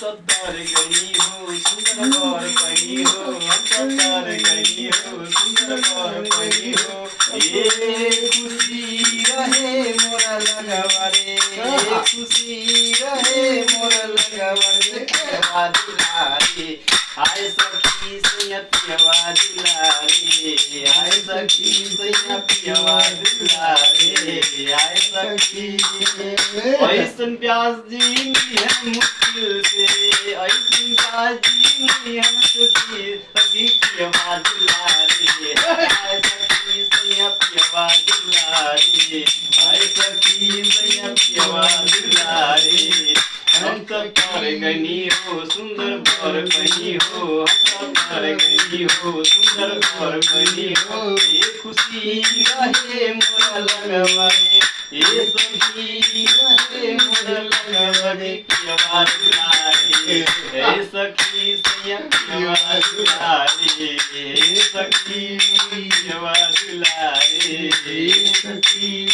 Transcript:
त तर गई हो सुन्दर वर पनि हो अन्त तर गई हो सुन्दर वर पनि हो ए खुसी रहे मोरा लगवारे खुसी रहे मोरा लगवारे पियवा दुलारे आए सखी सैया पियवा दुलारे आए सखी सैया पियवा दुलारे आए सखी ऐसन प्यास जी है मुश्किल से ऐसन प्यास जी हम सुखी सखी पियवा दुलारे आए सखी सैया पियवा दुलारे आए सखी सैया पियवा दुलारे हम तो तर गनी हो सुंदर वर पनि हो हम तो तर गनी हो सुंदर वर पनि हो ये खुशी रहे मोरा लगवारे ये सखी रहे मोरा लगवारे पियवा दुलारे ए सखी सैया पियवा दुलारे ए सखी पियवा दुलारे ए सखी